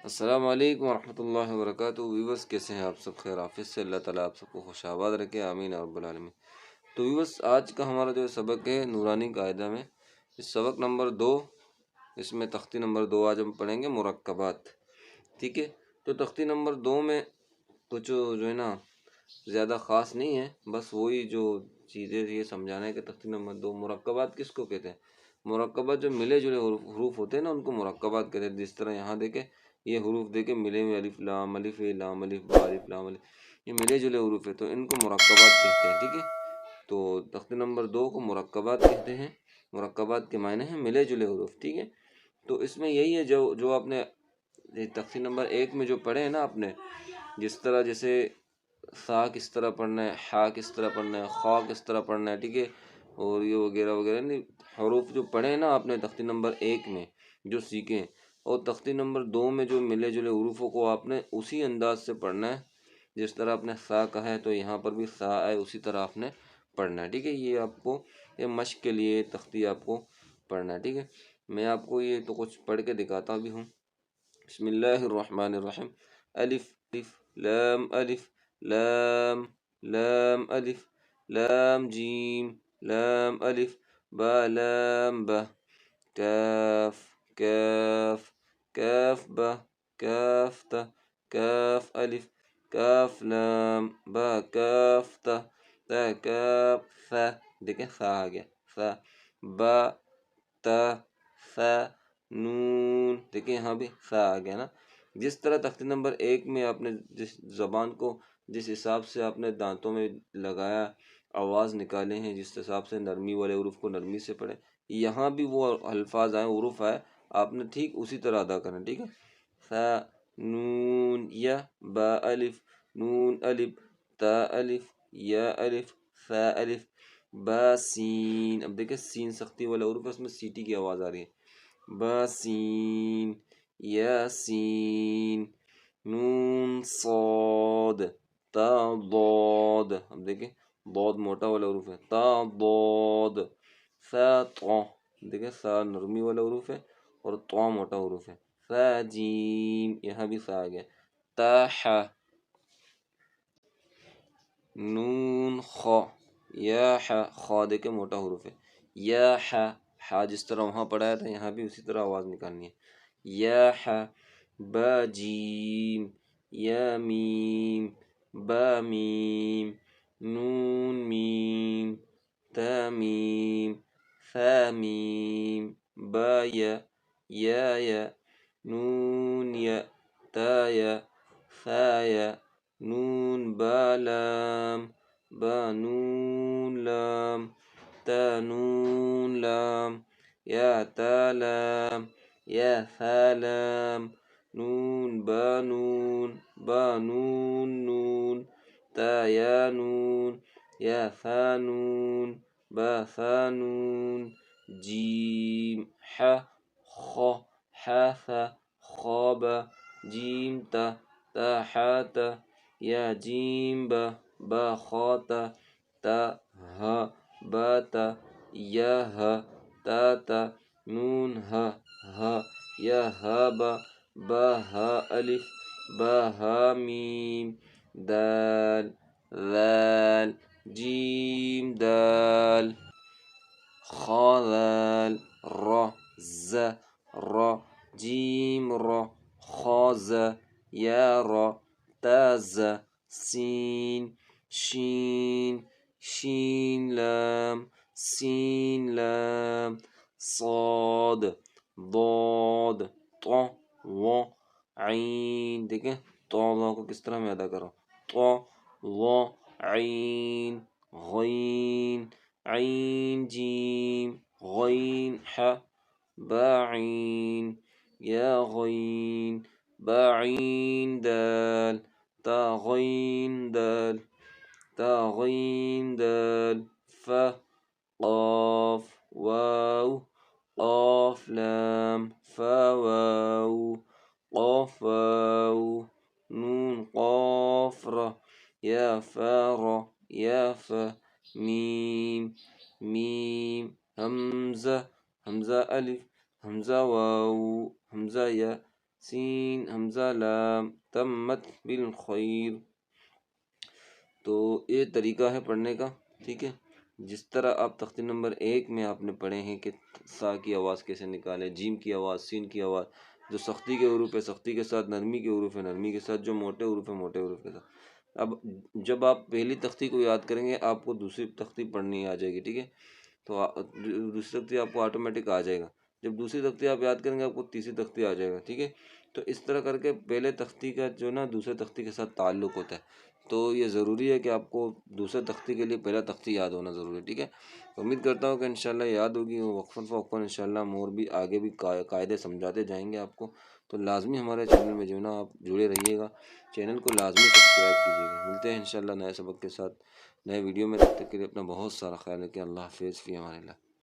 السلام علیکم ورحمۃ اللہ وبرکاتہ۔ ویورس کیسے ہیں آپ سب؟ خیر آفس سے، اللہ تعالیٰ آپ سب کو خوش آباد رکھے، آمین یا رب العالمین۔ تو ویورس آج کا ہمارا جو سبق ہے نورانی قاعدہ میں، اس سبق نمبر 2، اس میں تختی نمبر 2 آج ہم پڑھیں گے مرکبات، ٹھیک ہے۔ تو تختی نمبر 2 میں کچھ جو ہے نا زیادہ خاص نہیں ہے، بس وہی جو چیزیں یہ سمجھانا ہے کہ تختی نمبر 2 مرکبات کس کو کہتے ہیں۔ مرکبات جو ملے جلے حروف ہوتے ہیں نا ان کو مرکبات کہتے ہیں۔ جس طرح یہاں دیکھیں یہ حروف دیکھیں ملے ہوئے، الف لام الف لام الف با الف لام الف، یہ ملے جلے حروف ہے تو ان کو مرکبات کہتے ہیں، ٹھیک ہے۔ تو تختی نمبر 2 کو مرکبات کہتے ہیں۔ مرکبات کے معنی ہیں ملے جلے حروف، ٹھیک ہے۔ تو اس میں یہی ہے جو آپ نے تختی نمبر 1 میں جو پڑھے ہیں نا آپ نے، جس طرح جیسے سا کس طرح پڑھنا ہے، ہا کس طرح پڑھنا ہے، خا کس طرح پڑھنا ہے، ٹھیک ہے، اور یہ وغیرہ وغیرہ حروف جو پڑھے ہیں نا آپ نے تختی نمبر 1 میں جو سیکھے ہیں، اور تختی نمبر 2 میں جو ملے جلے حروفوں کو آپ نے اسی انداز سے پڑھنا ہے۔ جس طرح آپ نے سا کہا ہے تو یہاں پر بھی سا ہے، اسی طرح آپ نے پڑھنا ہے، ٹھیک ہے۔ یہ آپ کو یہ مشق کے لیے تختی آپ کو پڑھنا ہے، ٹھیک ہے۔ میں آپ کو یہ تو کچھ پڑھ کے دکھاتا بھی ہوں۔ بسم اللہ الرحمن الرحیم۔ الف الف لام الف لام لام الف لام جیم لام الف با لام با کاف کاف کاف با کاف تا کاف الف کاف لام با کاف تا تا کاف ثا، دیکھیں ثا آ گیا، ثا با تا ثا نون، دیکھیں یہاں بھی ثا آ گیا نا۔ جس طرح تختی نمبر 1 میں آپ نے جس زبان کو جس حساب سے آپ نے دانتوں میں لگایا آواز نکالے ہیں، جس حساب سے نرمی والے حروف کو نرمی سے پڑھے، یہاں بھی وہ الفاظ آئے، حروف آئے، آپ نے ٹھیک اسی طرح ادا کرنا، ٹھیک ہے۔ ثا نون یا با الف نون الف تا الف یا الف ثا الف با سین، اب دیکھیں سین سختی والا حروف ہے، اس میں سیٹی کی آواز آ رہی ہے، با سین یا سین نون صاد تا ضاد، اب دیکھیں ضاد موٹا والا حروف ہے، تا ضاد ثا طا، دیکھیں سا نرمی والا حروف ہے اور طا موٹا حروف ہے، ثا جیم، یہاں بھی سا آ گیا، تا حا نون خا یا حا، خا دیکھیں موٹا حروف ہے، یا حا، حا جس طرح وہاں پڑھایا تھا یہاں بھی اسی طرح آواز نکالنی ہے، یا حا با جیم یا میم با میم نون میم تا میم ثا میم با یا نون یا تا یا ثا یا نون با لام با نون لام تا نون لام یا تا لام یا ثا لام نون با نون با نون نون تا یا نون یا ثا نون با ثا نون جیم حا خا حا ثا خواب جیم تا تا حاتا یا جیم با با خاتا تا ہا باتا یا ہا تاتا نون ہا ہا یا ہا با با ہا الف با ہا میم دال ذال جیم دال خا ذال را ز را جیم را خا ز یا را تا ز سین شین شین لام سین لام صاد ضاد طا وا عین، دیکھیں طا وا کو کس طرح میں ادا کر رہا ہوں، طا وا عین غین عین جیم غین حا باعین یا غین باعین دال تا غین دال تا غین دال فا قاف واو قاف لام فا واو قاف واو نون قاف را یا فا را یا فا میم میم حمزہ حمزہ الف حمزہ واو حمزہ یا سین حمزہ لام تمت بالخیر۔ تو یہ طریقہ ہے پڑھنے کا، ٹھیک ہے۔ جس طرح آپ تختی نمبر 1 میں آپ نے پڑھے ہیں کہ سا کی آواز کیسے نکالیں، جیم کی آواز، سین کی آواز، جو سختی کے حروف ہے سختی کے ساتھ، نرمی کے حروف ہے نرمی کے ساتھ، جو موٹے حروف ہے موٹے حروف کے ساتھ۔ اب جب آپ پہلی تختی کو یاد کریں گے آپ کو دوسری تختی پڑھنی آ جائے گی، ٹھیک ہے۔ تو دوسری تختی آپ کو آٹومیٹک آ جائے گا۔ جب دوسری تختی آپ یاد کریں گے آپ کو تیسری تختی آ جائے گا، ٹھیک ہے۔ تو اس طرح کر کے پہلے تختی کا جو نا دوسرے تختی کے ساتھ تعلق ہوتا ہے، تو یہ ضروری ہے کہ آپ کو دوسرے تختی کے لیے پہلا تختی یاد ہونا ضروری ہے، ٹھیک ہے۔ امید کرتا ہوں کہ انشاءاللہ یاد ہوگی، وقفاً فوقفاً انشاءاللہ ہم اور بھی آگے بھی قاعدے سمجھاتے جائیں گے آپ کو۔ تو لازمی ہمارے چینل میں جو ہے نا آپ جڑے رہیے گا، چینل کو لازمی سبسکرائب کیجیے گا۔ ملتے ہیں انشاءاللہ نئے سبق کے ساتھ، نئے ویڈیو میں۔ تب تک کے لیے اپنا بہت سارا خیال رکھیں۔ اللہ حافظ، فی امان اللہ۔